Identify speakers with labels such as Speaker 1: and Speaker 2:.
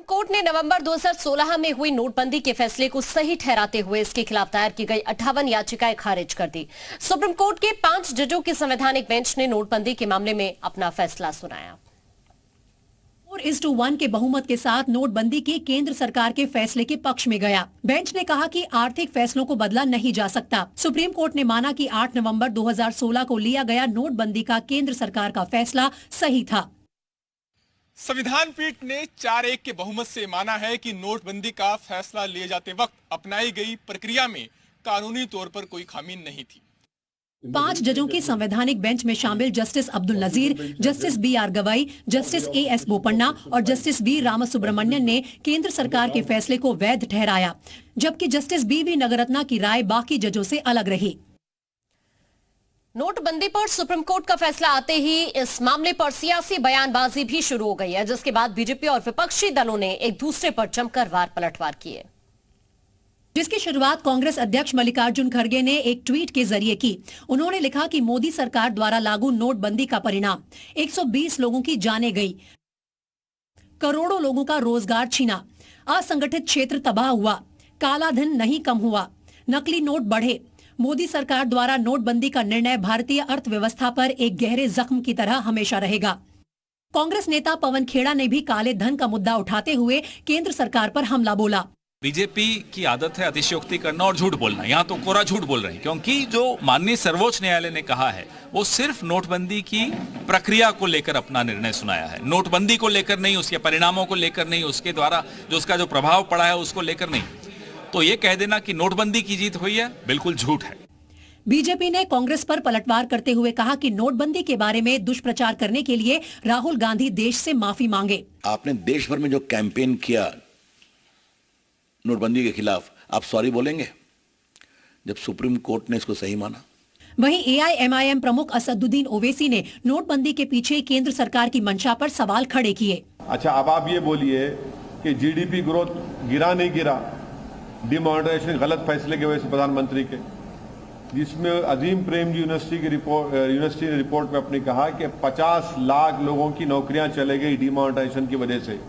Speaker 1: Court ने नवंबर 2016 में हुई नोटबंदी के फैसले को सही ठहराते हुए इसके खिलाफ दायर की गई 58 याचिकाएं खारिज कर दी। सुप्रीम कोर्ट के 5 जजों की संवैधानिक बेंच ने नोटबंदी के मामले में अपना फैसला सुनाया।
Speaker 2: 4:1 के बहुमत के साथ नोटबंदी के केंद्र सरकार के फैसले के पक्ष में गया। बेंच ने कहा कि आर्थिक फैसलों को बदला नहीं जा सकता। सुप्रीम कोर्ट ने माना कि 8 नवंबर 2016 को लिया गया नोटबंदी का केंद्र सरकार का फैसला सही था।
Speaker 3: संविधान पीठ ने 4-1 के बहुमत से माना है कि नोटबंदी का फैसला लिए जाते वक्त अपनाई गई प्रक्रिया में कानूनी तौर पर कोई खामी नहीं थी।
Speaker 2: 5 जजों की संवैधानिक बेंच में शामिल justice Abdul Nazeer, justice BR गवाई, जस्टिस AS बोपन्ना और जस्टिस B रामासुब्रमण्यन ने केंद्र सरकार के फैसले को वैध ठहराया, जबकि जस्टिस BV नगरत्ना की राय बाकी जजों से अलग रही।
Speaker 1: नोटबंदी पर सुप्रीम कोर्ट का फैसला आते ही इस मामले पर सियासी बयानबाजी भी शुरू हो गई है, जिसके बाद बीजेपी और विपक्षी दलों ने एक दूसरे पर जमकर वार पलटवार किए,
Speaker 2: जिसकी शुरुआत कांग्रेस अध्यक्ष मल्लिकार्जुन खड़गे ने एक ट्वीट के जरिए की। उन्होंने लिखा कि मोदी सरकार द्वारा लागू नोटबंदी का परिणाम 120 लोगों की जानें गई, करोड़ों लोगों का रोजगार छीना, असंगठित क्षेत्र तबाह हुआ, काला धन नहीं कम हुआ, नकली नोट बढ़े। मोदी सरकार द्वारा नोटबंदी का निर्णय भारतीय अर्थव्यवस्था पर एक गहरे जख्म की तरह हमेशा रहेगा। कांग्रेस नेता पवन खेड़ा ने भी काले धन का मुद्दा उठाते हुए केंद्र सरकार पर हमला बोला।
Speaker 4: बीजेपी की आदत है अतिशयोक्ति करना और झूठ बोलना। यहाँ तो कोरा झूठ बोल रहे हैं, क्योंकि जो माननीय सर्वोच्च न्यायालय ने कहा है वो सिर्फ नोटबंदी की प्रक्रिया को लेकर अपना निर्णय सुनाया है, नोटबंदी को लेकर नहीं, उसके परिणामों को लेकर नहीं, उसके द्वारा जो उसका जो प्रभाव पड़ा है उसको लेकर नहीं। तो ये कह देना कि नोटबंदी की जीत हुई है, बिल्कुल झूठ है।
Speaker 2: बीजेपी ने कांग्रेस पर पलटवार करते हुए कहा कि नोटबंदी के बारे में दुष्प्रचार करने के लिए राहुल गांधी देश से माफी मांगे।
Speaker 5: आपने देश भर में जो कैंपेन किया नोटबंदी के खिलाफ, आप सॉरी बोलेंगे जब सुप्रीम कोर्ट ने इसको सही माना?
Speaker 2: वहीं AIMIM प्रमुख असदुद्दीन ओवैसी ने नोटबंदी के पीछे केंद्र सरकार की मंशा पर सवाल खड़े किए।
Speaker 6: अच्छा, अब आप ये बोलिए कि GDP ग्रोथ गिरा नहीं गिरा, डिमोनेटाइजेशन गलत फैसले की वजह से प्रधानमंत्री के, जिसमें अजीम प्रेमजी यूनिवर्सिटी ने रिपोर्ट में अपनी कहा कि 50 लाख लोगों की नौकरियां चले गई डिमोनेटाइजेशन की वजह से।